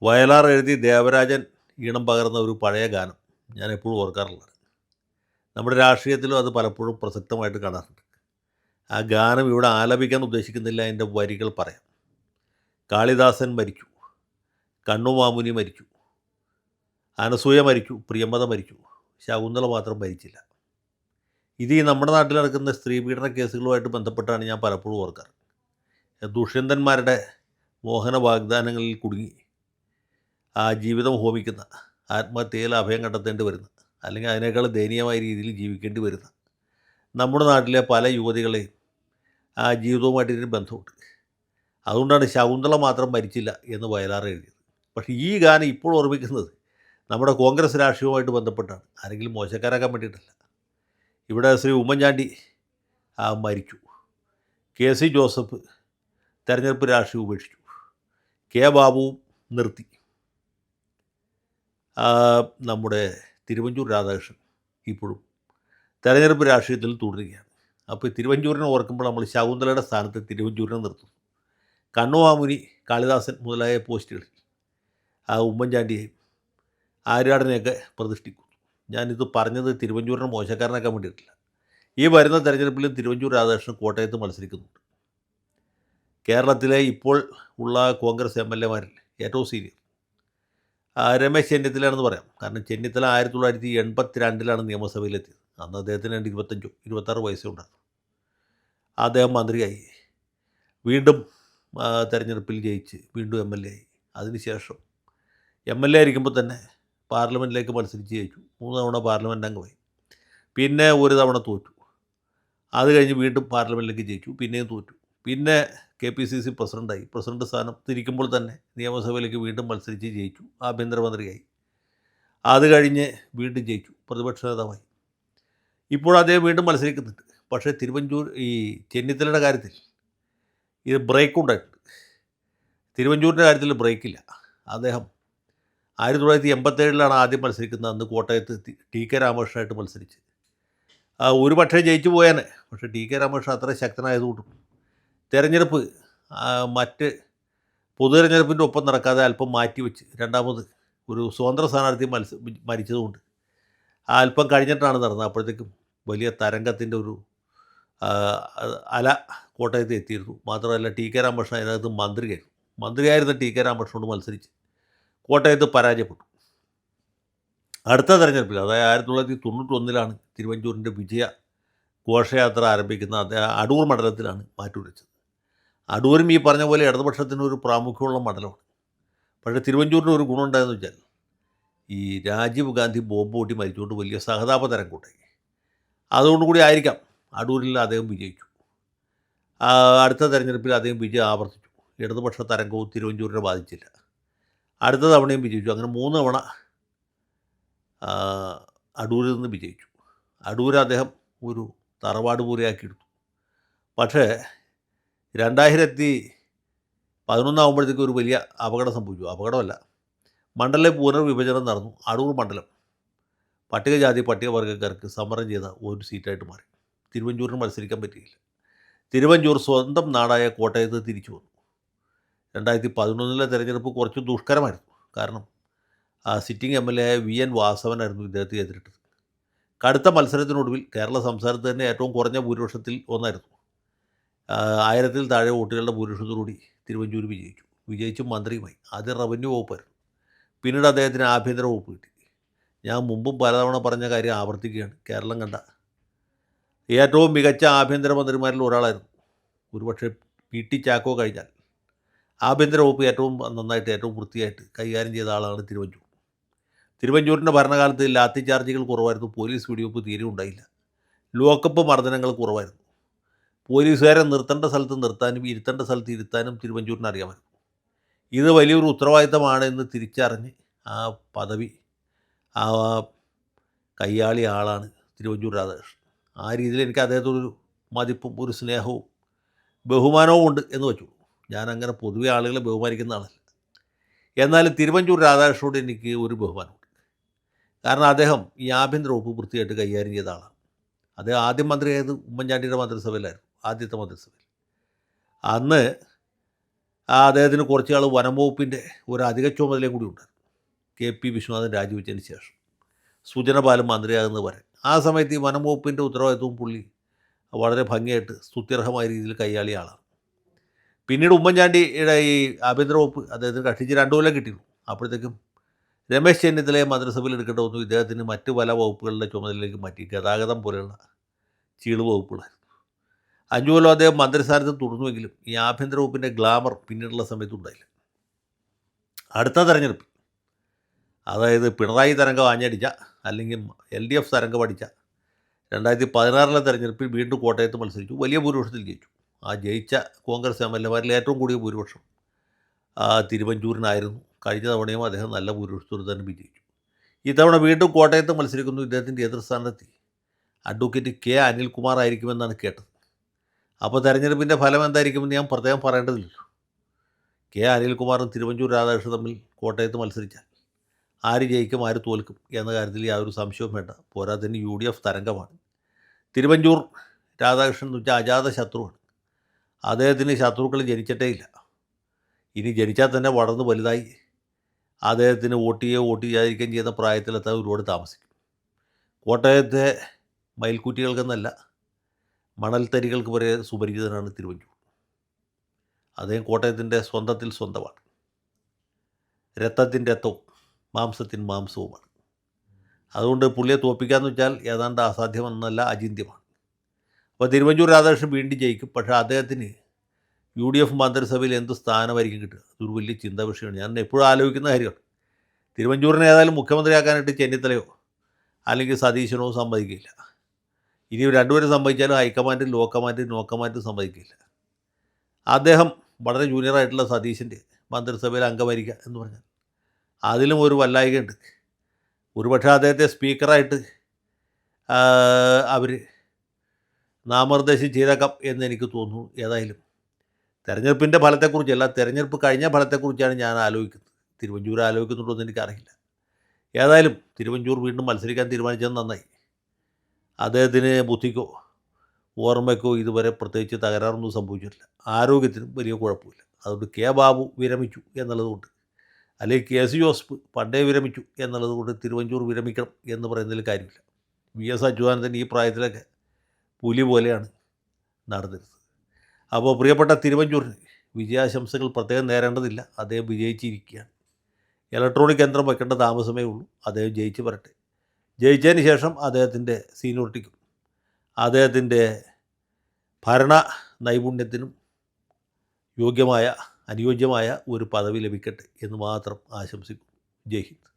വയലാർ എഴുതി ദേവരാജൻ ഈണം പകർന്ന ഒരു പഴയ ഗാനം ഞാൻ എപ്പോഴും ഓർക്കാറുള്ളത്. നമ്മുടെ രാഷ്ട്രീയത്തിലും അത് പലപ്പോഴും പ്രസക്തമായിട്ട് കാണാറുണ്ട്. ആ ഗാനം ഇവിടെ ആലപിക്കാൻ ഉദ്ദേശിക്കുന്നില്ല, അതിൻ്റെ വരികൾ പറയാം. കാളിദാസൻ മരിച്ചു, കണ്ണുമാമുനി മരിച്ചു, അനസൂയ മരിച്ചു, പ്രിയമത മരിച്ചു, ശകുന്തള മാത്രം മരിച്ചില്ല. ഇത് ഈ നമ്മുടെ നാട്ടിൽ നടക്കുന്ന സ്ത്രീപീഡന കേസുകളുമായിട്ട് ബന്ധപ്പെട്ടാണ് ഞാൻ പലപ്പോഴും ഓർക്കാറ്. ദുഷ്യന്തന്മാരുടെ മോഹന വാഗ്ദാനങ്ങളിൽ കുടുങ്ങി ആ ജീവിതം ഹോമിക്കുന്ന, ആത്മഹത്യയിൽ അഭയം കണ്ടെത്തേണ്ടി വരുന്ന, അല്ലെങ്കിൽ അതിനേക്കാൾ ദയനീയമായ രീതിയിൽ ജീവിക്കേണ്ടി വരുന്ന നമ്മുടെ നാട്ടിലെ പല യുവതികളെയും ആ ജീവിതവുമായിട്ട് ഇതിന് ബന്ധമുണ്ട്. അതുകൊണ്ടാണ് ശകുന്തള മാത്രം മരിച്ചില്ല എന്ന് വയലാർ എഴുതിയത്. പക്ഷേ ഈ ഗാനം ഇപ്പോൾ ഓർമ്മിക്കുന്നത് നമ്മുടെ കോൺഗ്രസ് രാഷ്ട്രീയവുമായിട്ട് ബന്ധപ്പെട്ടാണ്. ആരെങ്കിലും മോശക്കാരാക്കാൻ വേണ്ടിയിട്ടല്ല. ഇവിടെ ശ്രീ ഉമ്മൻചാണ്ടി മരിച്ചു, കെ സി ജോസഫ് തെരഞ്ഞെടുപ്പ് രാഷ്ട്രീയം ഉപേക്ഷിച്ചു, കെ ബാബുവും നിർത്തി, നമ്മുടെ തിരുവഞ്ചൂർ രാധാകൃഷ്ണൻ ഇപ്പോഴും തെരഞ്ഞെടുപ്പ് രാഷ്ട്രീയത്തിൽ തുടരുകയാണ്. അപ്പോൾ തിരുവഞ്ചൂരിനെ ഓർക്കുമ്പോൾ നമ്മൾ ശകുന്തളയുടെ സ്ഥാനത്ത് തിരുവഞ്ചൂരിനെ നിർത്തുന്നു. കണ്ണുമാമുനി, കാളിദാസൻ മുതലായ പോസ്റ്റുകളിൽ ഉമ്മൻചാണ്ടിയെയും ആര്യാടനെയൊക്കെ പ്രതിഷ്ഠിക്കുന്നു. ഞാനിത് പറഞ്ഞത് തിരുവഞ്ചൂരിനെ മോശക്കാരനാക്കാൻ വേണ്ടിയിട്ടില്ല. ഈ വരുന്ന തെരഞ്ഞെടുപ്പിലും തിരുവഞ്ചൂർ രാധാകൃഷ്ണൻ കോട്ടയത്ത് മത്സരിക്കുന്നുണ്ട്. കേരളത്തിലെ ഇപ്പോൾ ഉള്ള കോൺഗ്രസ് എം എൽ എമാരിൽ ഏറ്റവും സീനിയർ രമേശ് ചെന്നിത്തലയാണെന്ന് പറയാം. കാരണം ചെന്നിത്തല 1982 നിയമസഭയിലെത്തിയത്. അന്ന് അദ്ദേഹത്തിന് 26 വയസ്സേ ഉണ്ടായിരുന്നു. അദ്ദേഹം മന്ത്രിയായി, വീണ്ടും തെരഞ്ഞെടുപ്പിൽ ജയിച്ച് വീണ്ടും എം എൽ എ ആയി. അതിനുശേഷം എം എൽ എ ആയിരിക്കുമ്പോൾ തന്നെ പാർലമെൻറ്റിലേക്ക് മത്സരിച്ച് ജയിച്ചു. 3 തവണ പാർലമെൻറ്റ് അംഗമായി. പിന്നെ ഒരു തവണ തോറ്റു. അത് കഴിഞ്ഞ് വീണ്ടും പാർലമെൻറ്റിലേക്ക് ജയിച്ചു, പിന്നെയും തോറ്റു. പിന്നെ KPCC പ്രസിഡൻ്റായി. പ്രസിഡന്റ് സ്ഥാനത്തിരിക്കുമ്പോൾ തന്നെ നിയമസഭയിലേക്ക് വീണ്ടും മത്സരിച്ച് ജയിച്ചു, ആഭ്യന്തരമന്ത്രിയായി. അത് കഴിഞ്ഞ് വീണ്ടും ജയിച്ചു, പ്രതിപക്ഷ നേതാവായി. ഇപ്പോൾ അദ്ദേഹം വീണ്ടും മത്സരിക്കുന്നുണ്ട്. പക്ഷേ ഈ ചെന്നിത്തലയുടെ കാര്യത്തിൽ ഇത് ബ്രേക്ക് ഉണ്ടായിട്ടുണ്ട്. തിരുവഞ്ചൂരിൻ്റെ കാര്യത്തിൽ ബ്രേക്കില്ല. അദ്ദേഹം 1987 ആദ്യം മത്സരിക്കുന്നത്. അന്ന് കോട്ടയത്ത് TK രാമകൃഷ്ണനായിട്ട് മത്സരിച്ച് ഒരു പക്ഷേ ജയിച്ചു പോയാനെ. പക്ഷേ TK രാമകൃഷ്ണൻ അത്ര ശക്തനായതുകൊണ്ടും തെരഞ്ഞെടുപ്പ് മറ്റ് പൊതു തെരഞ്ഞെടുപ്പിൻ്റെ ഒപ്പം നടക്കാതെ അല്പം മാറ്റിവെച്ച് രണ്ടാമത് ഒരു സ്വതന്ത്ര സ്ഥാനാർത്ഥി മരിച്ചതുകൊണ്ട് അല്പം കഴിഞ്ഞിട്ടാണ് നടന്നത്. അപ്പോഴത്തേക്കും വലിയ തരംഗത്തിൻ്റെ ഒരു അല കോട്ടയത്ത് എത്തിയിരുന്നു. മാത്രമല്ല TK രാമകൃഷ്ണൻ അതിനകത്ത് മന്ത്രിയായിരുന്ന TK രാമകൃഷ്ണനോട് മത്സരിച്ച് കോട്ടയത്ത് പരാജയപ്പെട്ടു. അടുത്ത തെരഞ്ഞെടുപ്പിൽ, അതായത് 1991 തിരുവഞ്ചൂരിൻ്റെ വിജയ ഘോഷയാത്ര ആരംഭിക്കുന്ന അദ്ദേഹം അടൂർ മണ്ഡലത്തിലാണ് മാറ്റുരച്ചത്. അടൂരും ഈ പറഞ്ഞ പോലെ ഇടതുപക്ഷത്തിനൊരു പ്രാമുഖ്യമുള്ള മണ്ഡലമാണ്. പക്ഷേ തിരുവഞ്ചൂരിന് ഒരു ഗുണമുണ്ടായെന്ന് വെച്ചാൽ ഈ രാജീവ് ഗാന്ധി ബോംബ് പൊട്ടി മരിച്ചുകൊണ്ട് വലിയ സഹതാപ തരംഗമുണ്ടായി. അതുകൊണ്ടുകൂടി ആയിരിക്കാം അടൂരിൽ അദ്ദേഹം വിജയിച്ചു. അടുത്ത തെരഞ്ഞെടുപ്പിൽ അദ്ദേഹം വിജയം ആവർത്തിച്ചു. ഇടതുപക്ഷ തരംഗവും തിരുവഞ്ചൂരിനെ ബാധിച്ചില്ല. അടുത്ത തവണയും വിജയിച്ചു. അങ്ങനെ 3 തവണ അടൂരിൽ നിന്ന് വിജയിച്ചു. അടൂർ അദ്ദേഹം ഒരു തറവാട് പോലെയാക്കിയെടുത്തു. പക്ഷേ 2011 ഒരു വലിയ അപകടം സംഭവിച്ചു. അപകടമല്ല, മണ്ഡല പുനർവിഭജനം നടന്നു. അടൂർ മണ്ഡലം പട്ടികജാതി പട്ടികവർഗ്ഗക്കാർക്ക് സമരം ചെയ്ത ഒരു സീറ്റായിട്ട് മാറി. തിരുവഞ്ചൂരിന് മത്സരിക്കാൻ പറ്റിയില്ല. തിരുവഞ്ചൂർ സ്വന്തം നാടായ കോട്ടയത്ത് തിരിച്ചു വന്നു. 2011 തെരഞ്ഞെടുപ്പ് കുറച്ച് ദുഷ്കരമായിരുന്നു. കാരണം സിറ്റിംഗ് MLA ആയ VN വാസവനായിരുന്നു ഇദ്ദേഹത്തെ എതിരിട്ടത്. കടുത്ത മത്സരത്തിനൊടുവിൽ കേരള സംസ്ഥാനത്ത് തന്നെ ഏറ്റവും കുറഞ്ഞ ഭൂരിപക്ഷത്തിൽ ഒന്നായിരുന്നു. 1000-ൽ താഴെ വോട്ടുകളുടെ ഭൂരിപക്ഷത്തോടുകൂടി തിരുവഞ്ചൂർ വിജയിച്ചു. വിജയിച്ചും മന്ത്രിയുമായി. ആദ്യം റവന്യൂ വകുപ്പായിരുന്നു, പിന്നീട് അദ്ദേഹത്തിന് ആഭ്യന്തര വകുപ്പ് കിട്ടി. ഞാൻ മുമ്പും പലതവണ പറഞ്ഞ കാര്യം ആവർത്തിക്കുകയാണ്. കേരളം കണ്ട ഏറ്റവും മികച്ച ആഭ്യന്തരമന്ത്രിമാരിൽ ഒരാളായിരുന്നു. ഒരുപക്ഷെ PT ചാക്കോ കഴിഞ്ഞാൽ ആഭ്യന്തര വകുപ്പ് ഏറ്റവും നന്നായിട്ട്, ഏറ്റവും വൃത്തിയായിട്ട് കൈകാര്യം ചെയ്ത ആളാണ് തിരുവഞ്ചൂർ. തിരുവഞ്ചൂരിൻ്റെ ഭരണകാലത്ത് ലാത്തി ചാർജുകൾ കുറവായിരുന്നു. പോലീസ് വെടിവെപ്പ് തീരെ ഉണ്ടായില്ല. ലോക്കപ്പ് മർദ്ദനങ്ങൾ കുറവായിരുന്നു. പോലീസുകാരെ നിർത്തേണ്ട സ്ഥലത്ത് നിർത്താനും ഇരുത്തേണ്ട സ്ഥലത്ത് ഇരുത്താനും തിരുവഞ്ചൂരിന് അറിയാമായിരുന്നു. ഇത് വലിയൊരു ഉത്തരവാദിത്തമാണ് എന്ന് തിരിച്ചറിഞ്ഞ് ആ പദവി കയ്യാളിയ ആളാണ് തിരുവഞ്ചൂർ രാധാകൃഷ്ണൻ. ആ രീതിയിൽ എനിക്ക് അദ്ദേഹത്തോടൊരു മതിപ്പും ഒരു സ്നേഹവും ബഹുമാനവും ഉണ്ട് എന്ന് വെച്ചു. ഞാനങ്ങനെ പൊതുവെ ആളുകളെ ബഹുമാനിക്കുന്ന ആളല്ല. എന്നാലും തിരുവഞ്ചൂർ രാധാകൃഷ്ണനോട് എനിക്ക് ഒരു ബഹുമാനമുണ്ട്. കാരണം അദ്ദേഹം ഈ ആഭ്യന്തര വകുപ്പ് വൃത്തിയായിട്ട് കൈകാര്യം ചെയ്ത ആളാണ്. അദ്ദേഹം ആദ്യം മന്ത്രിയായത് ഉമ്മൻചാണ്ടിയുടെ മന്ത്രിസഭയിലായിരുന്നു, ആദ്യത്തെ മന്ത്രിസഭയിൽ. അന്ന് അദ്ദേഹത്തിന് കുറച്ച് നാൾ വനം വകുപ്പിൻ്റെ ഒരു അധിക ചുമതലയും കൂടി ഉണ്ടായിരുന്നു. KP വിശ്വനാഥൻ രാജിവെച്ചതിന് ശേഷം സുജനപാലൻ മന്ത്രിയാകുന്നത് വരെ. ആ സമയത്ത് ഈ വനം വകുപ്പിൻ്റെ ഉത്തരവാദിത്വവും പുള്ളി വളരെ ഭംഗിയായിട്ട് സ്തുത്യർഹമായ രീതിയിൽ കൈയാളിയ ആളാണ്. പിന്നീട് ഉമ്മൻചാണ്ടിയുടെ ഈ ആഭ്യന്തര വകുപ്പ് അദ്ദേഹത്തിന് കഷ്ടിച്ച് 2 കൊല്ലം കിട്ടിയിരുന്നു. അപ്പോഴത്തേക്കും രമേശ് ചെന്നിത്തലയെ മന്ത്രിസഭയിൽ എടുക്കേണ്ട വന്നു. ഇദ്ദേഹത്തിന് മറ്റ് പല വകുപ്പുകളുടെ ചുമതലയിലേക്ക് മാറ്റി. ഗതാഗതം പോലെയുള്ള ചീള് വകുപ്പുകളായിരുന്നു. 5 കൊല്ലം അദ്ദേഹം മന്ത്രിസ്ഥാനത്ത് തുടർന്നുവെങ്കിലും ഈ ആഭ്യന്തര വകുപ്പിൻ്റെ ഗ്ലാമർ പിന്നീടുള്ള സമയത്ത് ഉണ്ടായില്ല. അടുത്ത തെരഞ്ഞെടുപ്പ്, അതായത് പിണറായി തരംഗം ആഞ്ഞടിച്ച അല്ലെങ്കിൽ LDF തരംഗം അടിച്ച 2016 തെരഞ്ഞെടുപ്പിൽ വീണ്ടും കോട്ടയത്ത് മത്സരിച്ചു. വലിയ ഭൂരിപക്ഷത്തിൽ ജയിച്ചു. ആ ജയിച്ച കോൺഗ്രസ് MLA-മാരിൽ ഏറ്റവും കൂടിയ ഭൂരിപക്ഷം തിരുവഞ്ചൂരിനായിരുന്നു. കഴിഞ്ഞ തവണയും അദ്ദേഹം നല്ല ഭൂരിപക്ഷത്തോട് തന്നെ വിജയിച്ചു. ഇത്തവണ വീണ്ടും കോട്ടയത്ത് മത്സരിക്കുന്നു. ഇദ്ദേഹത്തിൻ്റെ എതിർ സ്ഥാനാർത്ഥി അഡ്വക്കേറ്റ് K. അനിൽകുമാർ ആയിരിക്കുമെന്നാണ് കേട്ടത്. അപ്പോൾ തെരഞ്ഞെടുപ്പിൻ്റെ ഫലം എന്തായിരിക്കുമെന്ന് ഞാൻ പ്രത്യേകം പറയേണ്ടതില്ലല്ലോ. K. അനിൽകുമാറും തിരുവഞ്ചൂർ രാധാകൃഷ്ണൻ തമ്മിൽ കോട്ടയത്ത് മത്സരിച്ചാൽ ആര് ജയിക്കും ആര് തോൽക്കും എന്ന കാര്യത്തിൽ യാതൊരു സംശയവും വേണ്ട. പോരാത്തതിന് UDF തരംഗമാണ്. തിരുവഞ്ചൂർ രാധാകൃഷ്ണൻ എന്ന് വെച്ചാൽ അജാത ശത്രുവാണ്. അദ്ദേഹത്തിന് ശത്രുക്കൾ ജനിച്ചിട്ടേ ഇല്ല. ഇനി ജനിച്ചാൽ തന്നെ വളർന്ന് വലുതായി അദ്ദേഹത്തിന് വോട്ട് ചെയ്യാതിരിക്കുകയും ചെയ്യുന്ന പ്രായത്തിലെത്താൻ ഒരുപാട് താമസിക്കും. കോട്ടയത്തെ മയിൽക്കുറ്റികൾക്കെന്നല്ല മണൽത്തരികൾക്ക് വരെ സുപരിചിതനാണ് തിരുവഞ്ചൂർ. അദ്ദേഹം കോട്ടയത്തിൻ്റെ സ്വന്തത്തിൽ സ്വന്തമാണ്. രക്തത്തിൻ്റെ രക്തവും മാംസത്തിന് മാംസവുമാണ്. അതുകൊണ്ട് പുള്ളിയെ തോൽപ്പിക്കാമെന്ന് വെച്ചാൽ ഏതാണ്ട് അസാധ്യമെന്നല്ല, അചിന്ത്യമാണ്. അപ്പോൾ തിരുവഞ്ചൂർ രാധാകൃഷ്ണൻ വീണ്ടും ജയിക്കും. പക്ഷേ അദ്ദേഹത്തിന് UDF മന്ത്രിസഭയിൽ എന്ത് സ്ഥാനമായിരിക്കും കിട്ടുക? അതൊരു വലിയ ചിന്താ വിഷയമാണ്. ഞാൻ എപ്പോഴും ആലോചിക്കുന്ന കാര്യമാണ്. തിരുവഞ്ചൂരിനെ ഏതായാലും മുഖ്യമന്ത്രിയാക്കാനായിട്ട് ചെന്നിത്തലയോ അല്ലെങ്കിൽ സതീശനോ സമ്മതിക്കില്ല. ഇനി രണ്ടുപേരും സമ്മതിച്ചാലും ഹൈക്കമാൻഡും ലോ കമാൻഡും നോ കമാൻഡും സമ്മതിക്കില്ല. അദ്ദേഹം വളരെ ജൂനിയറായിട്ടുള്ള സതീശൻ്റെ മന്ത്രിസഭയിൽ അംഗമായിരിക്കുക എന്ന് പറഞ്ഞാൽ അതിലും ഒരു വല്ലായികയുണ്ട്. ഒരുപക്ഷെ അദ്ദേഹത്തെ സ്പീക്കറായിട്ട് അവർ നാമനിർദ്ദേശം ചെയ്തേക്കാം എന്ന് എനിക്ക് തോന്നുന്നു. ഏതായാലും തെരഞ്ഞെടുപ്പിൻ്റെ ഫലത്തെക്കുറിച്ചല്ല, തെരഞ്ഞെടുപ്പ് കഴിഞ്ഞ ഫലത്തെക്കുറിച്ചാണ് ഞാൻ ആലോചിക്കുന്നത്. തിരുവഞ്ചൂർ ആലോചിക്കുന്നുണ്ടോ എന്ന് എനിക്കറിയില്ല. ഏതായാലും തിരുവഞ്ചൂർ വീണ്ടും മത്സരിക്കാൻ തീരുമാനിച്ചത് നന്നായി. അദ്ദേഹത്തിന് ബുദ്ധിക്കോ ഓർമ്മയ്ക്കോ ഇതുവരെ പ്രത്യേകിച്ച് തകരാറൊന്നും സംഭവിച്ചിട്ടില്ല. ആരോഗ്യത്തിനും വലിയ കുഴപ്പമില്ല. അതുകൊണ്ട് K. ബാബു വിരമിച്ചു എന്നുള്ളതുകൊണ്ട്, അല്ലെങ്കിൽ KC ജോസഫ് പണ്ടേ വിരമിച്ചു എന്നുള്ളതുകൊണ്ട് തിരുവഞ്ചൂർ വിരമിക്കണം എന്ന് പറയുന്നതിൽ കാര്യമില്ല. VS അച്യുതാനന്ദൻ ഈ പ്രായത്തിലൊക്കെ പുലി പോലെയാണ് നടന്നിരുന്നത്. അപ്പോൾ പ്രിയപ്പെട്ട തിരുവഞ്ചൂരിന് വിജയാശംസകൾ പ്രത്യേകം നേരേണ്ടതില്ല. അദ്ദേഹം വിജയിച്ചിരിക്കുകയാണ്. ഇലക്ട്രോണിക് യന്ത്രം വെക്കേണ്ട താമസമേ ഉള്ളൂ. അദ്ദേഹം ജയിച്ച് വരട്ടെ. ജയിച്ചതിന് ശേഷം അദ്ദേഹത്തിൻ്റെ സീനിയോറിറ്റിക്കും അദ്ദേഹത്തിൻ്റെ ഭരണ നൈപുണ്യത്തിനും അനുയോജ്യമായ ഒരു പദവി ലഭിക്കട്ടെ എന്ന് മാത്രം ആശംസിക്കുന്നു. ജയ് ഹിന്ദ്.